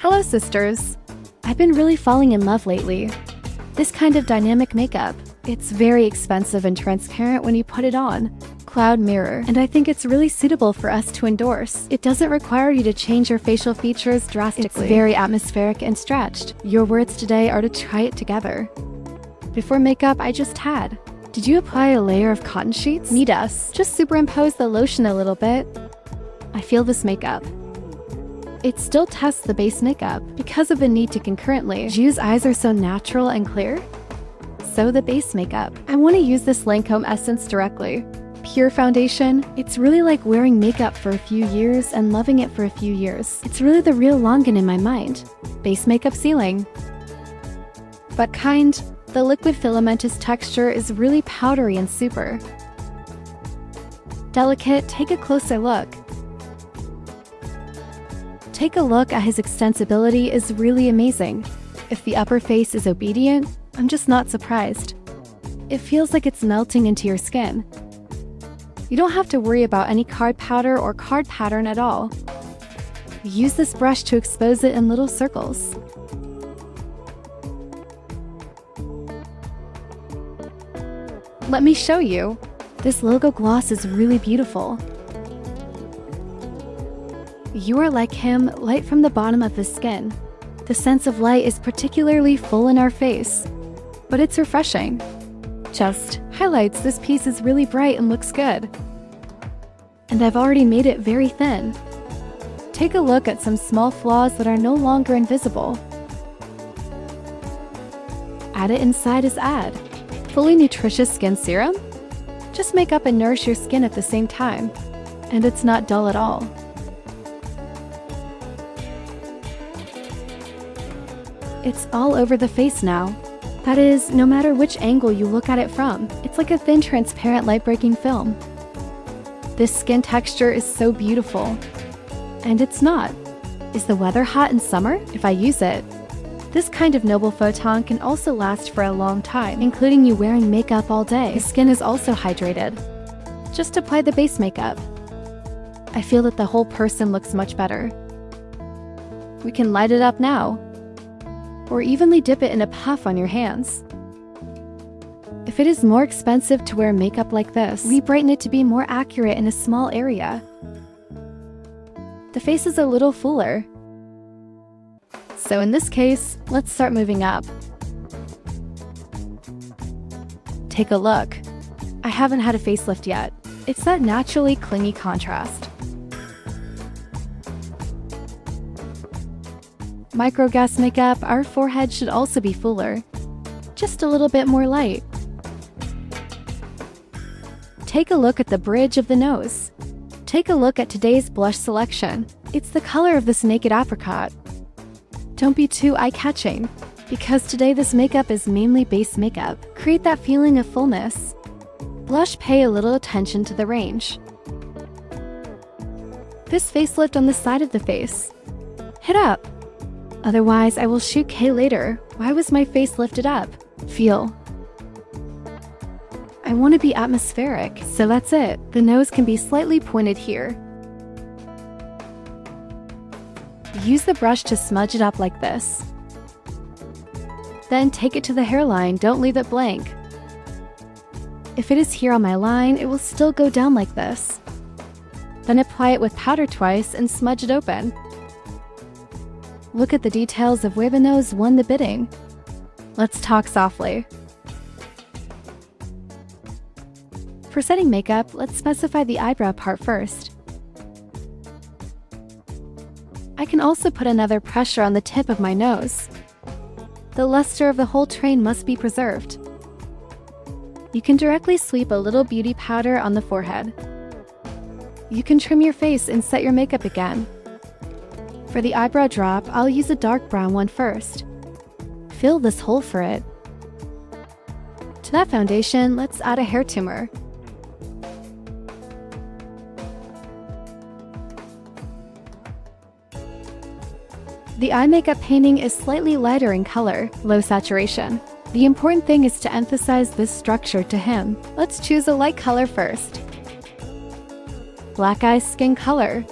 Hello, sisters. I've been really falling in love lately. This kind of dynamic makeup. It's very expensive and transparent when you put it on. Cloud Mirror, and I think it's really suitable for us to endorse. It doesn't require you to change your facial features drastically. It's very atmospheric and stretched. Your words today are to try it together. Before makeup, I just had. Did you apply a layer of cotton sheets? Need us. Just superimpose the lotion a little bit. I feel this makeup. It still tests the base makeup because of the need to concurrently. Ju's eyes are so natural and clear. So the base makeup. I want to use this Lancome essence directly. Pure foundation. It's really like wearing makeup for a few years and loving it for a few years. It's really the real Langan in my mind. Base makeup sealing. But kind. The liquid filamentous texture is really powdery and super. Delicate. Take a closer look. Take a look at his extensibility is really amazing. If the upper face is obedient, I'm just not surprised. It feels like it's melting into your skin. You don't have to worry about any card powder or card pattern at all. Use this brush to expose it in little circles. Let me show you. This logo gloss is really beautiful. You are like him, light from the bottom of the skin. The sense of light is particularly full in our face, but it's refreshing. Just highlights, this piece is really bright and looks good. And I've already made it very thin. Take a look at some small flaws that are no longer invisible. Add it inside as add. Fully nutritious skin serum? Just make up and nourish your skin at the same time. And it's not dull at all. It's all over the face now. That is, no matter which angle you look at it from, it's like a thin, transparent, light-breaking film. This skin texture is so beautiful. And it's not. Is the weather hot in summer? If I use it. This kind of noble photon can also last for a long time, including you wearing makeup all day. The skin is also hydrated. Just apply the base makeup. I feel that the whole person looks much better. We can light it up now. Or evenly dip it in a puff on your hands. If it is more expensive to wear makeup like this, we brighten it to be more accurate in a small area. The face is a little fuller. So in this case, let's start moving up. Take a look. I haven't had a facelift yet. It's that naturally clingy contrast. Microgas makeup, our forehead should also be fuller. Just a little bit more light. Take a look at the bridge of the nose. Take a look at today's blush selection. It's the color of this naked apricot. Don't be too eye-catching, because today this makeup is mainly base makeup. Create that feeling of fullness. Blush, pay a little attention to the range. This facelift on the side of the face. Hit up. Otherwise, I will shoot K later. Why was my face lifted up? Feel. I want to be atmospheric, so that's it. The nose can be slightly pointed here. Use the brush to smudge it up like this. Then take it to the hairline, don't leave it blank. If it is here on my line, it will still go down like this. Then apply it with powder twice and smudge it open. Look at the details of where the nose won the bidding. Let's talk softly. For setting makeup, let's specify the eyebrow part first. I can also put another pressure on the tip of my nose. The luster of the whole train must be preserved. You can directly sweep a little beauty powder on the forehead. You can trim your face and set your makeup again. For the eyebrow drop, I'll use a dark brown one first. Fill this hole for it. To that foundation, let's add a hair tumor. The eye makeup painting is slightly lighter in color, low saturation. The important thing is to emphasize this structure to him. Let's choose a light color first. Black eye skin color.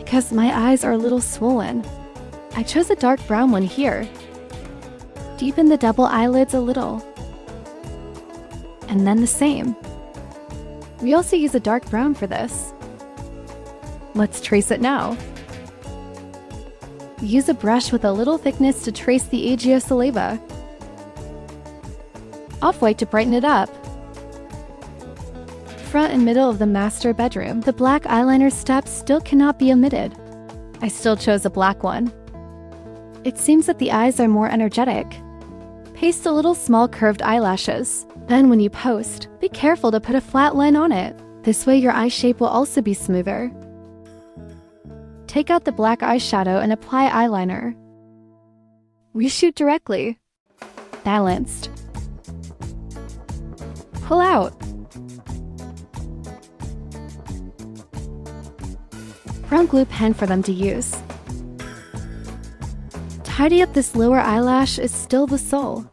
because my eyes are a little swollen. I chose a dark brown one here. Deepen the double eyelids a little. And then the same. We also use a dark brown for this. Let's trace it now. Use a brush with a little thickness to trace the Agiosaleva. Off-white to brighten it up. Front and middle of the master bedroom, the black eyeliner step still cannot be omitted. I still chose a black one. It seems that the eyes are more energetic. Paste a little small curved eyelashes. Then when you post, be careful to put a flat line on it. This way your eye shape will also be smoother. Take out the black eyeshadow and apply eyeliner. Reshoot directly. Balanced. Pull out. Brown glue pen for them to use. Tidy up this lower eyelash is still the soul.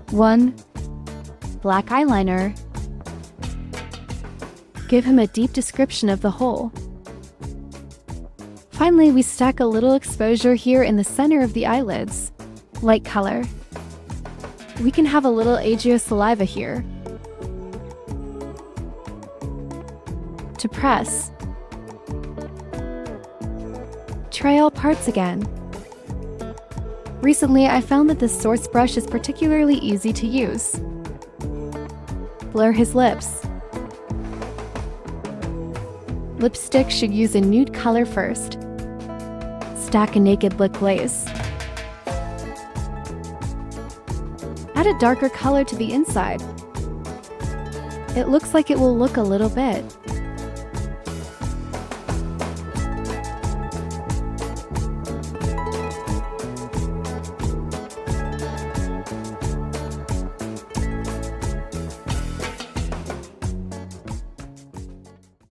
1. Black eyeliner. Give him a deep description of the whole. Finally, we stack a little exposure here in the center of the eyelids. Light color. We can have a little Agiosaleva here. To press. Try all parts again. Recently, I found that this source brush is particularly easy to use. Blur his lips. Lipstick should use a nude color first. Stack a naked lip glaze. Add a darker color to the inside. It looks like it will look a little bit.